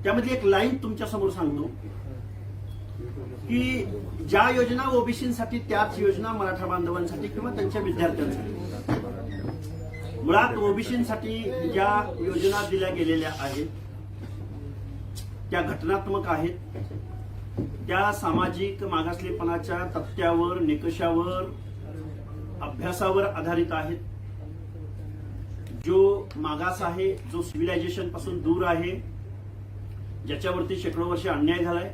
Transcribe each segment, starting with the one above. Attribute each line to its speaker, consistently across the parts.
Speaker 1: त्यामध्ये एक लाईन तुमच्या समोर सांगतो की ज्या योजना ओबीसीसाठी त्याच योजना मराठा बांधवांसाठी किंवा त्यांच्या विद्यार्थ्यांसाठी। मुळात ओबीसीसाठी ज्या योजना दिल्या गेलेल्या आहेत त्या घटनात्मक आहेत, त्या सामाजिक मागासलेपणाच्या तथ्यावर, निकषावर, अभ्यासावर आधारित आहेत। जो मागास आहे, जो सिव्हिलायझेशन पासून दूर आहे, ज्याच्यावरती शेकडो वर्ष अन्याय झालाय,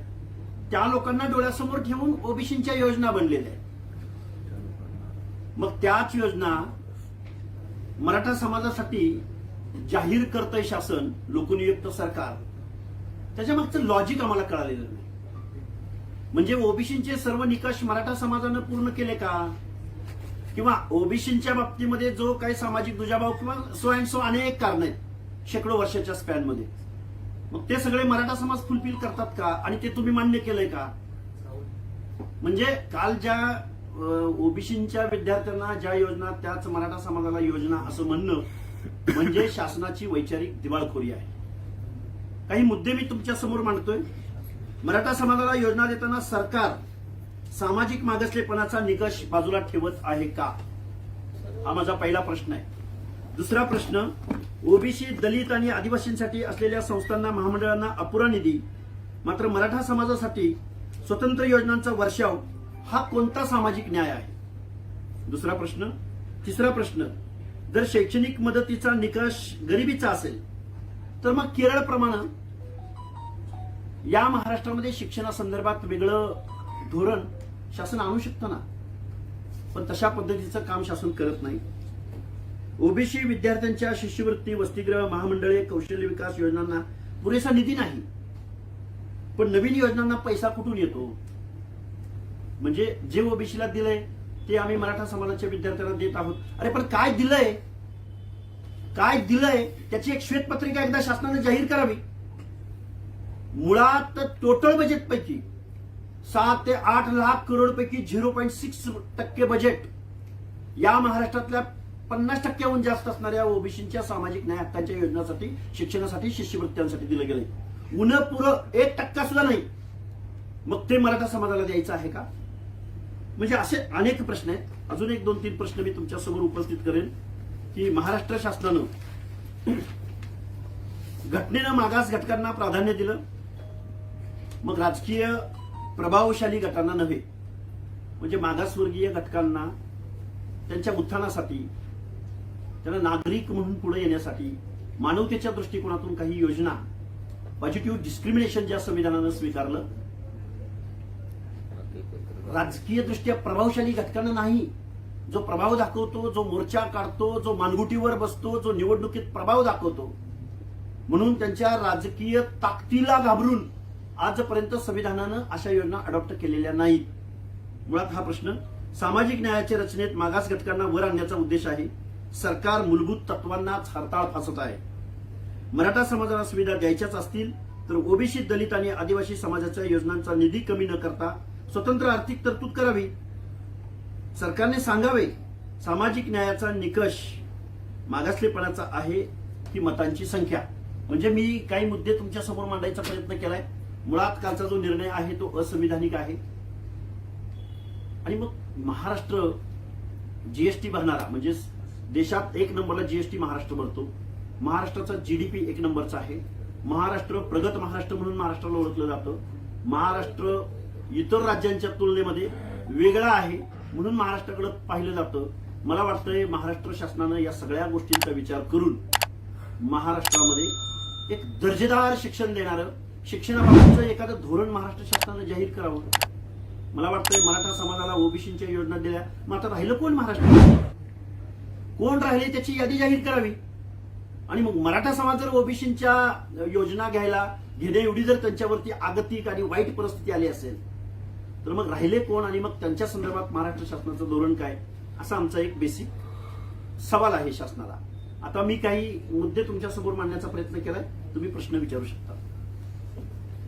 Speaker 1: त्या लोकांना डोळ्यासमोर ठेवून ओबीसीच्या योजना बनलेल्या आहेत। मग त्याच योजना मराठा समाजासाठी जाहीर करतंय शासन, लोकनियुक्त सरकार, त्याच्या मागचं लॉजिक आम्हाला कळालेलं नाही। म्हणजे ओबीसीचे सर्व निकष मराठा समाजानं पूर्ण केले का, किंवा ओबीसीच्या बाबतीमध्ये जो काही सामाजिक दुजाभाव किंवा सो अँड सो अनेक कारण आहेत शेकडो वर्षाच्या स्पॅन मध्ये, मग ते सगळे मराठा समाज फुलफिल करतात का, आणि ते तुम्ही मान्य केलंय का? म्हणजे काल ज्या ओबीसीच्या विद्यार्थ्यांना ज्या योजना त्याच मराठा समाजाला योजना असं म्हणणं म्हणजे शासनाची वैचारिक दिवाळखोरी आहे। काही मुद्दे मी तुमच्या समोर मांडतोय। मराठा समाजाला योजना देताना सरकार सामाजिक मागासलेपणाचा निकष बाजूला ठेवत आहे का, हा माझा पहिला प्रश्न आहे। दुसरा प्रश्न, ओबीसी, दलित आणि आदिवासींसाठी असलेल्या संस्थांना, महामंडळांना अपुरा निधी, मात्र मराठा समाजासाठी स्वतंत्र योजनांचा वर्षाव, हा कोणता सामाजिक न्याय आहे? दुसरा प्रश्न। तिसरा प्रश्न, जर शैक्षणिक मदतीचा निकष गरिबीचा असेल तर मग केरळ प्रमाणे या महाराष्ट्रामध्ये शिक्षणासंदर्भात वेगळं धोरण शासन आणू शकतं ना, पण तशा पद्धतीचं काम शासन करत नाही। ओबीसी विद्यार्थ्यांच्या शिष्यवृत्ती, वसतिगृह, महामंडळे, कौशल्य विकास योजनांना पुरेसा निधी नाही, पण नवीन योजनांना पैसा कुठून येतो? म्हणजे जे ओबीसीला दिलंय ते आम्ही मराठा समाजाच्या विद्यार्थ्यांना देत आहोत। अरे पण काय दिलंय, काय दिलंय त्याची एक श्वेतपत्रिका एकदा शासनाने जाहीर करावी। मुळात टोटल बजेट पैकी 7 ते 8 लाख करोड पैकी 0.6% बजेट या महाराष्ट्रातल्या 50%हून जास्त असणाऱ्या ओबीसीच्या सामाजिक न्याय हक्कांच्या योजनांसाठी, शिक्षणासाठी, शिष्यवृत्त्यांसाठी दिलं गेलंय। उन्ह पुरं 1% सुद्धा नाही, मग ते मराठा समाजाला द्यायचं आहे का? म्हणजे असे अनेक प्रश्न आहेत। अजून एक 2-3 प्रश्न मी तुमच्या समोर उपस्थित करेन की महाराष्ट्र शासनानं घटनेनं मागास घटकांना प्राधान्य दिलं, मग राजकीय प्रभावशाली गटांना नव्हे, म्हणजे मागासवर्गीय घटकांना त्यांच्या उत्थानासाठी, त्यांना नागरिक म्हणून पुढे येण्यासाठी मानवतेच्या दृष्टिकोनातून काही योजना, पॉझिटिव्ह डिस्क्रिमिनेशन ज्या संविधानानं स्वीकारलं, राजकीय दृष्ट्या प्रभावशाली घटकांना नाही, जो प्रभाव दाखवतो, जो मोर्चा काढतो, जो मानगुटीवर बसतो, जो निवडणुकीत प्रभाव दाखवतो, म्हणून त्यांच्या राजकीय ताकदीला घाबरून आजपर्यंत संविधानानं अशा योजना अडॉप्ट केलेल्या नाहीत। मुळात हा प्रश्न सामाजिक न्यायाच्या रचनेत मागास घटकांना वर आणण्याचा उद्देश आहे। सरकार मूलभूत तत्वांनाच हरताळ फासत आहे। मराठा समाजाला सुविधा द्यायच्याच असतील तर ओबीसी, दलित आणि आदिवासी समाजाच्या योजनांचा निधी कमी न करता स्वतंत्र आर्थिक तरतूद करावी। सरकारने सांगावे, सामाजिक न्यायाचा निकष मागासलेपणाचा आहे की मतांची संख्या। म्हणजे मी काही मुद्दे तुमच्या समोर मांडायचा प्रयत्न केलाय। मुळात कालचा जो निर्णय आहे तो असंविधानिक आहे, आणि मग महाराष्ट्र जीएसटी भरणारा, म्हणजे देशात 1 नंबरला जीएसटी महाराष्ट्र भरतो, महाराष्ट्राचा जीडीपी 1 नंबरचा आहे, महाराष्ट्र प्रगत महाराष्ट्र म्हणून महाराष्ट्राला ओळखलं जातं, महाराष्ट्र इतर राज्यांच्या तुलनेमध्ये वेगळा आहे म्हणून महाराष्ट्राकडे पाहिलं जातं। मला वाटतंय महाराष्ट्र शासनानं या सगळ्या गोष्टींचा विचार करून महाराष्ट्रामध्ये एक दर्जेदार शिक्षण देणारं, शिक्षणाबाबतचं एखादं धोरण महाराष्ट्र शासनानं जाहीर करावं। मला वाटतंय मराठा समाजाला ओबीसीच्या योजना दिल्या, मात्र राहिलं कोण? महाराष्ट्रात कोण राहिले त्याची यादी जाहीर करावी। आणि मग मराठा समाज जर ओबीसीच्या योजना घेणे एवढी जर त्यांच्यावरती आगतिक आणि वाईट परिस्थिती आली असेल तर मग राहिले कोण, आणि मग त्यांच्या संदर्भात महाराष्ट्र शासनाचं धोरण काय, असा आमचा एक बेसिक सवाल आहे शासनाला। आता मी काही मुद्दे तुमच्या समोर मांडण्याचा प्रयत्न केलाय, तुम्ही प्रश्न विचारू शकता।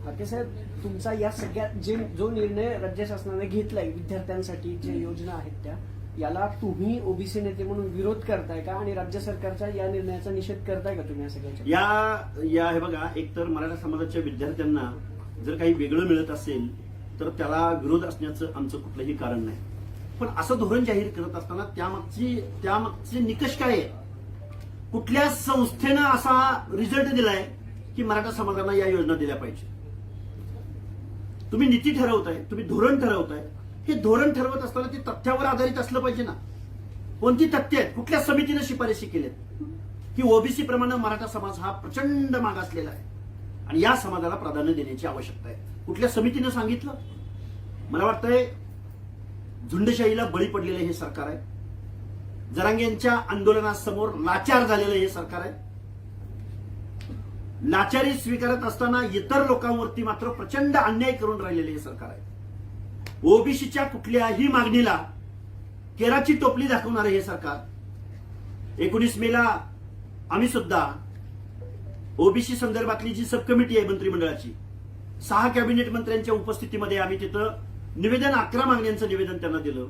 Speaker 2: हाके साहेब, तुमचा या सगळ्या जो निर्णय राज्य शासनाने घेतलाय विद्यार्थ्यांसाठी जे योजना आहेत याला तुम्ही ओबीसी नेते म्हणून विरोध करताय का आणि राज्य सरकारच्या या निर्णयाचा निषेध करताय का तुम्ही या सगळ्याच्या?
Speaker 1: या हे बघा, एकतर मराठा समाजाच्या विद्यार्थ्यांना जर काही वेगळं मिळत असेल तर त्याला विरोध असण्याचं आमचं कुठलंही कारण नाही. पण असं धोरण जाहीर करत असताना त्यामागचे निकष काय आहे? कुठल्या संस्थेनं असा रिझल्ट दिलाय की मराठा समाजाला या योजना दिल्या पाहिजे? तुम्ही नीती ठरवताय, तुम्ही धोरण ठरवताय. हे धोरण ठरवत असताना ते तथ्यावर आधारित असलं पाहिजे ना. कोणती तथ्य आहेत? कुठल्या समितीनं शिफारशी केल्यात की ओबीसी प्रमाणे मराठा समाज हा प्रचंड मागासलेला आहे आणि या समाजाला प्राधान्य देण्याची आवश्यकता आहे? कुठल्या समितीनं सांगितलं? मला वाटतंय झुंडशाहीला बळी पडलेलं हे सरकार आहे. जरांगेंच्या आंदोलनासमोर लाचार झालेलं हे सरकार आहे. लाचारी स्वीकारत असताना इतर लोकांवरती मात्र प्रचंड अन्याय करून राहिलेले हे सरकार आहे. ओबीसीच्या कुठल्याही मागणीला केराची टोपली दाखवणारे हे सरकार. 19 मेला आम्ही सुद्धा ओबीसी संदर्भातली जी सब कमिटी आहे मंत्रिमंडळाची, 6 कॅबिनेट मंत्र्यांच्या उपस्थितीमध्ये आम्ही तिथं निवेदन, 11 मागण्यांचं निवेदन त्यांना दिलं.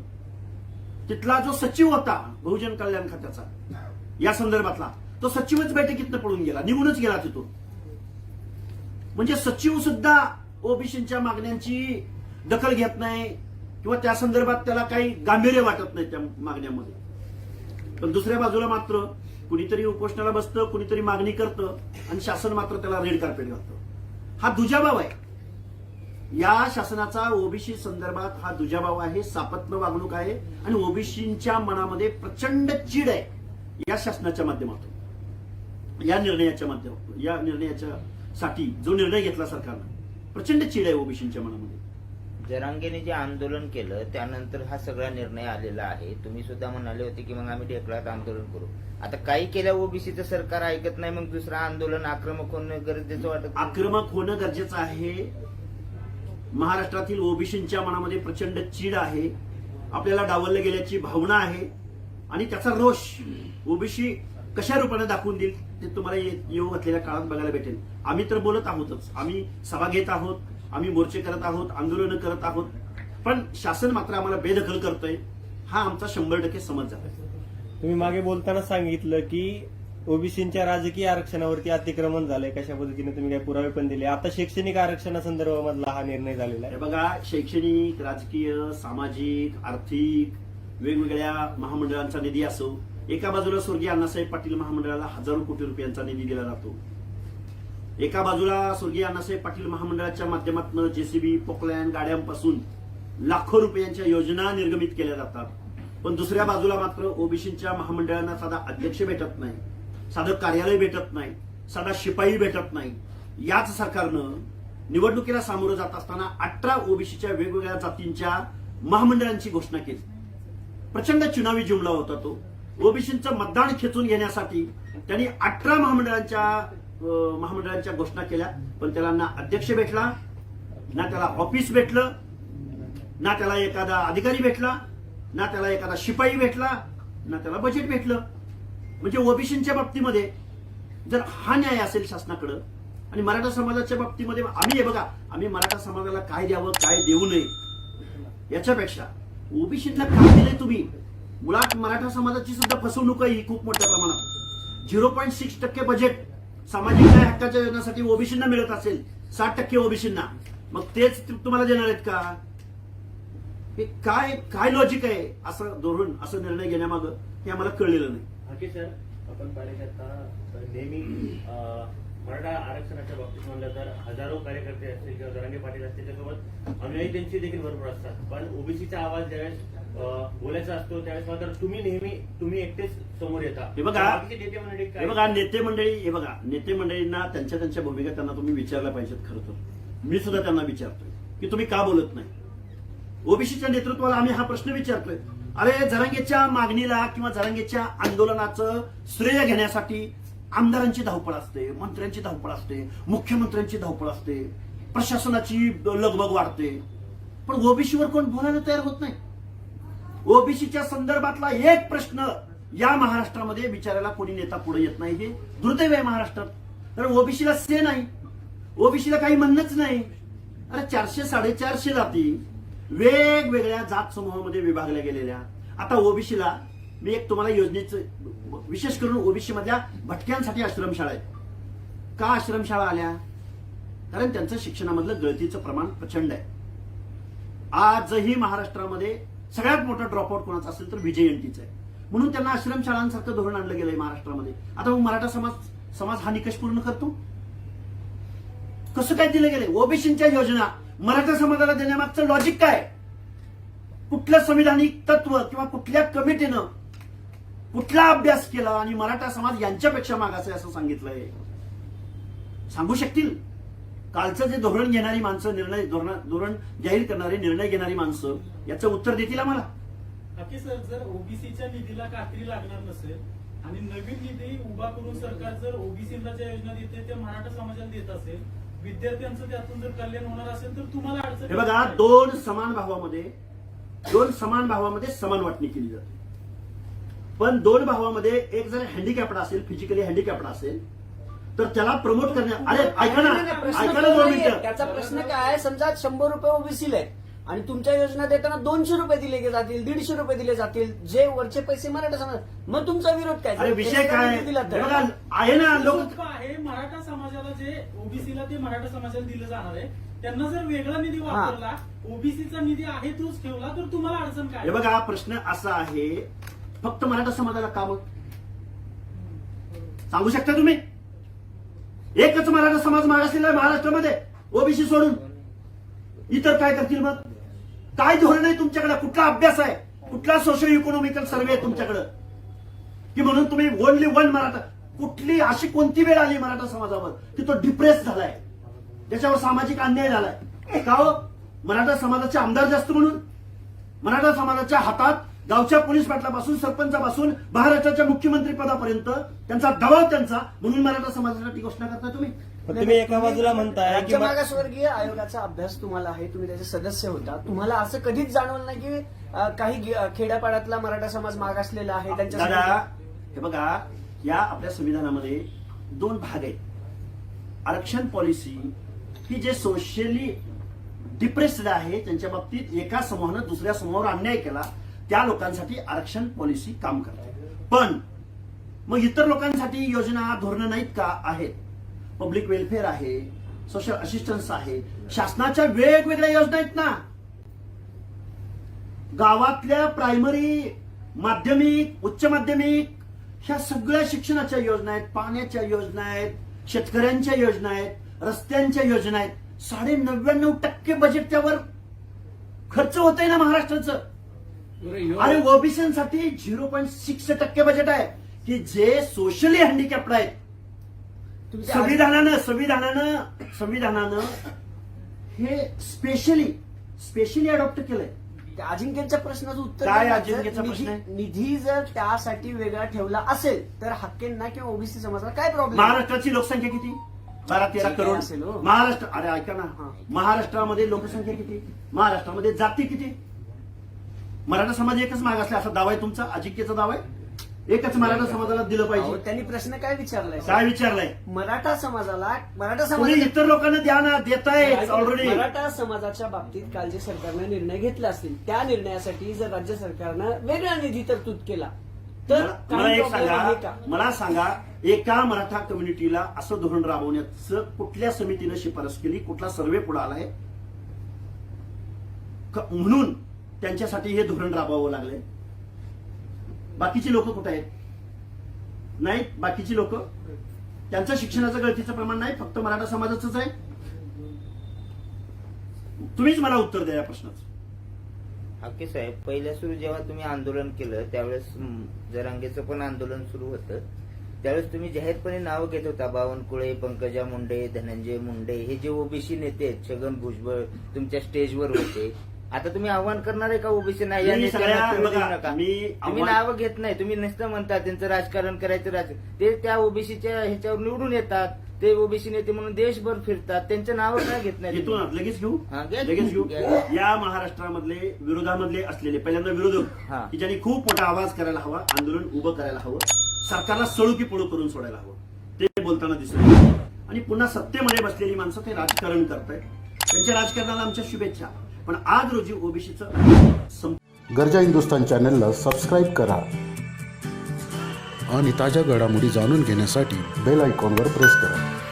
Speaker 1: तिथला जो सचिव होता बहुजन कल्याण खात्याचा या संदर्भातला, तो सचिवच बैठकीतनं पळून गेला, निघूनच गेला तिथून. म्हणजे सचिव सुद्धा ओबीसीच्या मागण्यांची दखल घेत नाही किंवा त्या संदर्भात त्याला काही गांभीर्य वाटत नाही त्या मागण्यामध्ये. पण दुसऱ्या बाजूला मात्र कुणीतरी उपोषणाला बसतं, कुणीतरी मागणी करतं आणि शासन मात्र त्याला रेड कार्पेट घालतं. हा दुजाभाव आहे. या शासनाचा ओबीसी संदर्भात हा दुजाभाव आहे, सापत्न वागणूक आहे आणि ओबीसीच्या मनामध्ये प्रचंड चीड आहे. या शासनाच्या माध्यमातून, या निर्णयाच्या साठी जो निर्णय घेतला सरकारनं, प्रचंड चीड आहे ओबीसीच्या मनामध्ये.
Speaker 3: जरांगेने जे आंदोलन केलं त्यानंतर हा सगळा निर्णय आलेला आहे. तुम्ही सुद्धा म्हणाले होते की मग आम्ही ढेकळात आंदोलन करू. आता काही केल्या ओबीसीचं सरकार ऐकत नाही, मग दुसरं आंदोलन आक्रमक होणं गरजेचं वाटत नाही?
Speaker 1: आक्रमक होणं गरजेचं आहे. महाराष्ट्रातील ओबीसीच्या मनामध्ये प्रचंड चीड आहे, आपल्याला डावललं गेल्याची भावना आहे आणि त्याचा रोष ओबीसी कशा रूपाने दाखवून देईल ते तुम्हाला येऊ घातलेल्या काळात बघायला भेटेल. आम्ही तर बोलत आहोतच, आम्ही सभा घेत आहोत, आम्ही मोर्चे करत आहोत, आंदोलनं करत आहोत, पण शासन मात्र आम्हाला बेदखल करतोय. हा आमचा 100% समज झाला.
Speaker 4: तुम्ही मागे बोलताना सांगितलं की ओबीसीच्या राजकीय आरक्षणावरती अतिक्रमण झालंय, कशा पद्धतीने तुम्ही काही पुरावे पण दिले. आता शैक्षणिक आरक्षणासंदर्भामधला हा निर्णय झालेला आहे.
Speaker 1: हे बघा, शैक्षणिक, राजकीय, सामाजिक, आर्थिक वेगवेगळ्या महामंडळांचा निधी असो. एका बाजूला स्वर्गीय अण्णासाहेब पाटील महामंडळाला हजारो कोटी रुपयांचा निधी दिला जातो. एका बाजूला स्वर्गीय अण्णासाहेब पाटील महामंडळाच्या माध्यमातून जेसीबी, पोकलॅन गाड्यांपासून लाखो रुपयांच्या योजना निर्गमित केल्या जातात. पण दुसऱ्या बाजूला मात्र ओबीसीच्या महामंडळांना साधा अध्यक्ष भेटत नाही, साधं कार्यालय भेटत नाही, साधा शिपाई भेटत नाही. याच सरकारनं निवडणुकीला सामोरं जात असताना 18 ओबीसीच्या वेगवेगळ्या जातींच्या महामंडळांची घोषणा केली. प्रचंड चुनावी जुमला होता तो. ओबीसीचं मतदान खेचून घेण्यासाठी त्यांनी 18 महामंडळांच्या घोषणा केल्या. पण त्याला ना अध्यक्ष भेटला, ना त्याला ऑफिस भेटलं, ना त्याला एखादा अधिकारी भेटला, ना त्याला एखादा शिपाई भेटला, ना त्याला बजेट भेटलं. म्हणजे ओबीसीच्या बाबतीमध्ये जर हा न्याय असेल शासनाकडं आणि मराठा समाजाच्या बाबतीमध्ये आम्ही, हे बघा, आम्ही मराठा समाजाला काय द्यावं काय देऊ नये याच्यापेक्षा ओबीसीला काय दिलंय तुम्ही. मुळात मराठा समाजाची सुद्धा फसवणूक आहे ही खूप मोठ्या प्रमाणात. 0.6% बजेट सामाजिक न्याय हक्काच्या योजनेसाठी ओबीसींना मिळत असेल, 60% ओबीसींना, मग तेच तुम्हाला देणार आहेत का? हे काय लॉजिक आहे? असं धोरण, असं निर्णय घेण्यामागं हे आम्हाला कळलेलं नाही.
Speaker 5: हाके सर, आपण पाहिले आता नेहमी मराठा आरक्षणाच्या बाबतीत म्हणलं तर हजारो कार्यकर्ते असतील किंवा जरांगे पाटील असतील, त्यासोबत अनुयायी त्यांची देखील भरपूर असतात. पण ओबीसीचा आवाज ज्यावेळेस बोलायचा असतो त्यावेळेस मात्र तुम्ही एकटेच समोर येता.
Speaker 1: हे बघा,
Speaker 5: नेते मंडळी
Speaker 1: हे बघा, नेते मंडळींना त्यांच्या भूमिका त्यांना तुम्ही विचारल्या पाहिजेत. खरं तर मी सुद्धा त्यांना विचारतोय की तुम्ही का बोलत नाही. ओबीसीच्या नेतृत्वाला आम्ही हा प्रश्न विचारतोय. अरे, जरांगेच्या मागणीला किंवा जरांगेच्या आंदोलनाचं श्रेय घेण्यासाठी आमदारांची धावपळ असते, मंत्र्यांची धावपळ असते, मुख्यमंत्र्यांची धावपळ असते, प्रशासनाची लगबग वाढते, पण ओबीसीवर कोण बोलायला तयार होत नाही. ओबीसीच्या संदर्भातला एक प्रश्न या महाराष्ट्रामध्ये विचारायला कोणी नेता पुढे येत नाही. हे दुर्दैव आहे महाराष्ट्रात. तर ओबीसीला से नाही, ओबीसीला काही म्हणणंच नाही. अरे, 400-450 जाती वेगवेगळ्या जात समूहामध्ये विभागल्या गेलेल्या आता ओबीसीला मी एक तुम्हाला योजनेचं विशेष करून ओबीसी मधल्या भटक्यांसाठी आश्रमशाळा आहेत. का आश्रमशाळा आल्या? कारण त्यांचं शिक्षणामधलं गळतीचं प्रमाण प्रचंड आहे. आजही महाराष्ट्रामध्ये सगळ्यात मोठा ड्रॉपआउट कोणाचा असेल तर विजयंतीचं आहे. म्हणून त्यांना आश्रमशाळांसारखं धोरण आणलं गेलंय महाराष्ट्रामध्ये. आता मग मराठा समाज हा निकष पूर्ण करतो? कसं काय दिलं गेलंय? ओबीसीच्या योजना मराठा समाजाला देण्यामागचं लॉजिक काय? कुठलं संविधानिक तत्व किंवा कुठल्या कमिटीनं कुठला अभ्यास केला आणि मराठा समाज यांच्यापेक्षा मागास आहे असं सांगितलंय? सांगू शकतील? कालचं जे धोरण घेणारी माणसं, धोरण जाहीर करणारे, निर्णय घेणारी माणसं याचं उत्तर देतील आम्हाला?
Speaker 6: बाकी सर, जर ओबीसीच्या निधीला कात्री लागणार नसेल आणि नवीन निधी उभा करून सरकार जर ओबीसीला ज्या योजना देते त्या मराठा समाजाला देत असेल, विद्यार्थ्यांचं त्यातून जर कल्याण होणार असेल तर तुम्हाला अडचण.
Speaker 1: हे बघा, दोन समान भावामध्ये समान वाटणी केली जाते. पण दोन भावामध्ये एक जर हँडिकॅप्ड असेल, फिजिकली हँडिकॅप्ड असेल तर त्याला प्रमोट करण्या. अरे ऐका ना, ऐका ना 2 मिनिटं.
Speaker 2: त्याचा प्रश्न काय आहे? समजा 100 रुपये ओबीसीला आहेत आणि तुमच्या योजना देताना 200 रुपये दिले जातील, 150 रुपये दिले जातील, जे वरचे पैसे मराठा समाज, मग तुमचा विरोध काय?
Speaker 1: अरे विषय काय
Speaker 2: दिला तर
Speaker 1: बघा, आहे ना लोक.
Speaker 6: सोपं आहे. मराठा समाजाला जे ओबीसीला ते मराठा समाजाला दिलं जाणार आहे, त्यांना जर वेगळा निधी वापरला, ओबीसीचा निधी आहे तोच ठेवला तर तुम्हाला अडचण काय?
Speaker 1: हे बघा, प्रश्न असा आहे, फक्त मराठा समाजाला काम सांगू शकता तुम्ही? एकच मराठा समाज मागासलेला आहे महाराष्ट्रामध्ये ओबीसी सोडून. इतर काय करतील मग? काय धोरण आहे तुमच्याकडे? कुठला अभ्यास आहे? कुठला सोशो इकॉनॉमिकल सर्वे आहे तुमच्याकडे की म्हणून तुम्ही ओनली वन मराठा? कुठली अशी कोणती वेळ आली मराठा समाजावर की तो डिप्रेस झालाय, त्याच्यावर सामाजिक अन्याय झालाय? का हो? मराठा समाजाचे आमदार जास्त म्हणून? मराठा समाजाच्या हातात गावच्या पोलीस पाटलापासून सरपंचापासून महाराष्ट्राच्या मुख्यमंत्री पदापर्यंत त्यांचा दबाव त्यांचा, म्हणून मराठा समाजासाठी घोषणा करता तुम्ही?
Speaker 4: पण तुम्ही एका बाजूला म्हणताय की
Speaker 2: राज्य मागासवर्गीय आयोगाचा अभ्यास तुम्हाला आहे, तुम्ही त्याचे सदस्य होता, तुम्हाला असं कधीच जाणवलं नाही की काही खेड्यापाड्यातला मराठा समाज मागासलेला आहे
Speaker 1: दादा,
Speaker 2: त्यांच्या?
Speaker 1: हे बघा, या आपल्या संविधानामध्ये 2 भाग आहेत. आरक्षण पॉलिसी ही जे सोशली डिप्रेस्ड आहे त्यांच्या बाबतीत एका समूहानं दुसऱ्या समूहावर अन्याय केला त्या लोकांसाठी आरक्षण पॉलिसी काम करते. पण मग इतर लोकांसाठी योजना, धोरणं नाहीत का? आहेत. पब्लिक वेलफेअर आहे, सोशल असिस्टन्स आहे, शासनाच्या वेगवेगळ्या योजना आहेत ना. गावातल्या प्रायमरी, माध्यमिक, उच्च माध्यमिक ह्या सगळ्या शिक्षणाच्या योजना आहेत, पाण्याच्या योजना आहेत, शेतकऱ्यांच्या योजना आहेत, रस्त्यांच्या योजना आहेत. 99.99% बजेट त्यावर खर्च होत आहे ना महाराष्ट्राचं. अरे ओबीसीसाठी 0.6% बजेट आहे की जे सोशली हँडिकॅप्ड आहेत. संविधानानं हे स्पेशली अडॉप्ट केलंय.
Speaker 2: त्या अजिंक्यच्या प्रश्नाचं उत्तर
Speaker 1: काय
Speaker 2: द्या.
Speaker 1: अजिंक्यचा
Speaker 2: जर
Speaker 1: प्रश्न आहे?
Speaker 2: निधी जर त्यासाठी वेगळा ठेवला असेल तर हक्केंना किंवा ओबीसी समाजाला काय प्रॉब्लेम?
Speaker 1: महाराष्ट्राची लोकसंख्या किती? 12-13 करोड
Speaker 2: असेल हो.
Speaker 1: महाराष्ट्र. अरे ऐका ना, महाराष्ट्रामध्ये लोकसंख्या किती? महाराष्ट्रामध्ये जाती किती? मराठा समाज एकच मागासला असा दावा आहे तुमचा? अजिंक्यचा दावा आहे एकच मराठा समाजाला दिलं पाहिजे?
Speaker 2: त्यांनी प्रश्न काय विचारलाय?
Speaker 1: काय विचारलंय?
Speaker 2: मराठा समाजाला
Speaker 1: तुम्ही इतर लोकांना द्या ना, देताय ऑलरेडी.
Speaker 2: मराठा समाजाच्या बाबतीत काल जे सरकारने निर्णय घेतला असतील त्या निर्णयासाठी जर राज्य सरकारनं वेगळा निधी तरतूद केला तर
Speaker 1: मला सांगा, एका मराठा कम्युनिटीला असं धोरण राबवण्याचं कुठल्या समितीनं शिफारस केली? कुठला सर्वे पुढे आलाय म्हणून त्यांच्यासाठी हे धोरण राबवावं लागलंय? बाकीची लोक कुठे आहेत? नाहीत बाकीची लोक. त्यांचं शिक्षणाचं गळतीचं प्रमाण नाही, फक्त मराठा समाजाचंच आहे. तुम्हीच मला उत्तर द्या या प्रश्नाचं.
Speaker 3: हाके साहेब, पहिल्या सुरू जेव्हा तुम्ही आंदोलन केलं त्यावेळेस जरांगेचं पण आंदोलन सुरू होतं, त्यावेळेस तुम्ही जाहीरपणे नावं घेत होता. बावनकुळे, पंकजा मुंडे, धनंजय मुंडे, हे जे ओबीसी नेते आहेत, छगन भुजबळ तुमच्या स्टेजवर होते. आता तुम्ही आव्हान करणार आहे का ओबीसी नाही या नेत्यांना फिरू देऊ नका? तुम्ही नावं घेत नाही, तुम्ही नुसतं म्हणता त्यांचं राजकारण करायचं. ते त्या ओबीसीच्या ह्याच्यावर निवडून येतात, ते ओबीसी नेते म्हणून देशभर फिरतात, त्यांचं नाव काय घेत नाही?
Speaker 1: लगेच घेऊ.
Speaker 3: लगेच घेऊ.
Speaker 1: या महाराष्ट्रामधले विरोधामधले असलेले पहिल्यांदा विरोधक की ज्यांनी खूप मोठा आवाज करायला हवा, आंदोलन उभं करायला हवं, सरकारला सळू की पुढं करून सोडायला हवं, ते बोलताना दिसत. आणि पुन्हा सत्तेमध्ये बसलेली माणसं ते राजकारण करतायत. त्यांच्या राजकारणाला आमच्या शुभेच्छा. पण आज रोजी ओबीसीचं
Speaker 7: गरजा हिंदुस्तान चॅनलला सबस्क्राईब करा आणि ताज्या घडामोडी जाणून घेण्यासाठी बेल आयकॉनवर प्रेस करा.